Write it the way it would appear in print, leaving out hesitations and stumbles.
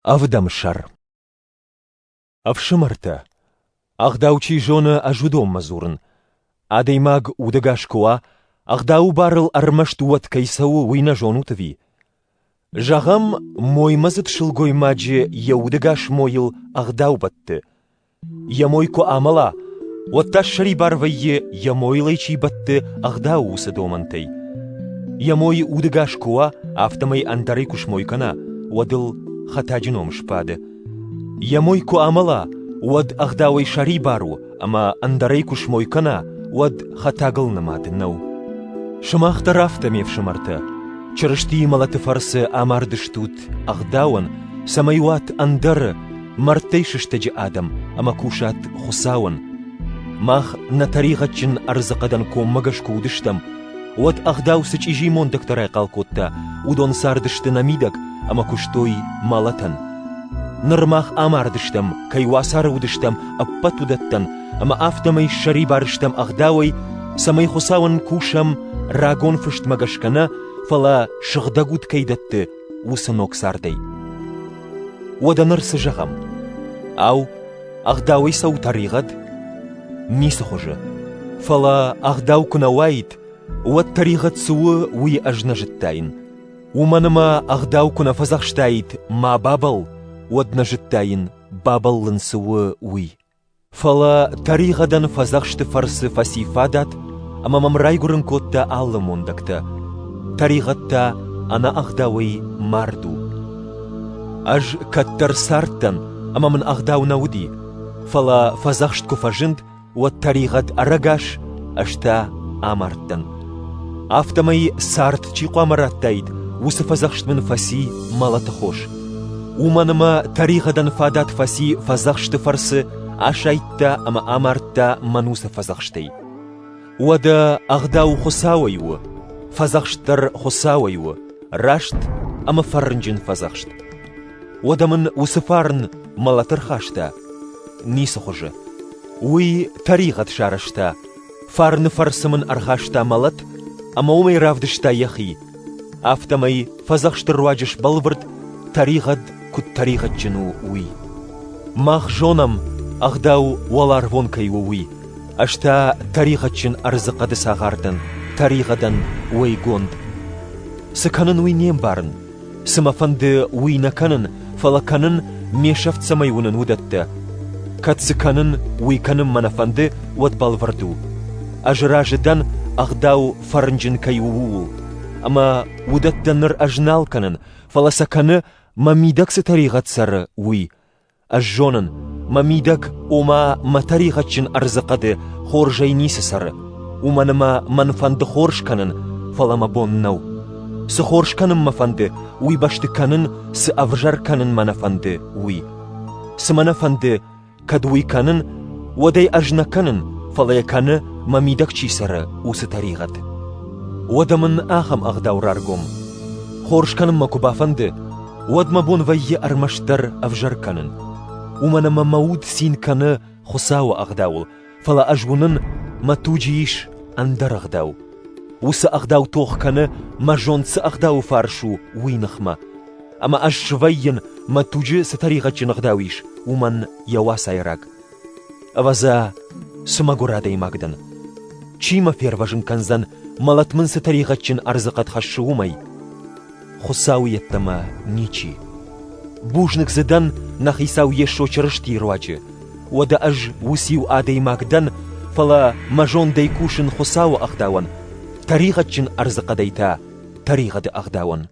Avdam şar. Avşımarta. Ağdavçı jona ajudom mazurun. Adeymag udagaşkoa, ağdav barıl armaştuvat kaysavu wina jonu tvi. Жагам мой мазыт шылгой маджи яудыгаш мойл ағдау батты. Ямойко амала, отташ шари барвайе ямойлайчи батты ағдау усы домантай. Ямой удыгаш коа автомай антарай кушмойкана, вадыл хатаджином шпады. Ямойко амала, вад ағдауай шари бару, ама андарай кушмойкана, вад хатагыл намадыннау. Шымақтар автомев шымарта. Чырышти малаты фарсы амардыштут ағдауан, самайуат андары, мартайшыштаджи адам, ама кушат хусауан. Мах на тарихатчин арзақадан коммагаш кудыштам, уат ағдау сычижи мондактарай қалкотта, удон сардышты намидак, ама куштой малатан. Нырмах амардыштам, кайвасар удыштам, аппатудаттан, ама автомай шари барыштам ағдауай, самай хусауан кушам рагон фышт магашкана, фала шыгдагут кайдатты усынок сардай. Оданырсы жағам. Ау, ағдауай сау таригад? Нисы хожы. Фала ағдау күнауайд, уат таригад суы уи ажна жыттайын. Уманыма ағдау күна фазақштайд ма бабал, уадна жыттайын бабаллын суы уи. Фала таригадан фазақшты фарсы фасифадат, ама мамрайгурын котта аллы мондакта. Тарихатта ана ағдауай марду. Аж каттар сарттан, ама мын ағдау науди. Фала фазақшт кофажынд, уат тарихат арагаш, ашта амарттан. Автомай сарт чиқу амараттайд, усы фазақшт мын фаси малаты хош. Уманыма тарихадан фадат фаси фазақшты фарсы, ашайтта ама амартта мануса фазақштай. Уада ағдау хосауайуы. Фазақштар хосауайуы, рашт, ама фарынжын фазақшт. Одамын усы фарын малатыр хашта. Нисы хожы. Уи тарихат шарашта. Фарны фарсымын архашта малат, ама умай равдышта яхи. Автомай фазақштыр руаджыш балвырд, тарихат кут тарихат жыну уи. Мах жонам ағдау уалар вонкайу уи. Ашта тарихат жын арзықады сағардын. Таригадан уйгонд. Сыканын уйнем барын. Сымафанды уйнаканын, фалаканын мешафт самайунын удатты. Кат сыканын уйканын манафанды уат балварду. Ажыражыдан ағдау фарынжын кайуул. Ама удаттаныр ажналканын, фаласаканы мамидаксы таригатсары уй. Ажжонын, мамидак ома матаригатчын арзықады хоржайнисы сары. Уманыма манфанды хоршканын, фалама боннау. Сы хоршканын мафанды, уй баштыканын, сы авжарканын манафанды, уй. Сы манафанды, кадуйканын, уадай ажнаканын, фалаяканы мамидак чисары усы таригат. Уадамын ахам ағдаураргом. Хоршканын макубафанды, уадма бон вайе армаштар авжарканын. Уманыма мауд синканы хусау ағдаул, фала ажвунын матуджииш андар ағдау. Усы ағдау тоққаны мажонцы ағдау фаршу уйнықма. Ама аж швайын матуджи сатаригачын ағдауиш уман яуас айрак. Аваза сымагурадай магдын. Чима ферважын канзан малатмын сатаригачын арзықат хашы умай. Хусау еттама ничи. Бужнық зыдан нахисау ешо чырышти руачы. Уада аж усиу адай магдан фала мажон дайкушын хусау ағдауан, тарихатчын арзықадайта тарихады ағдауан.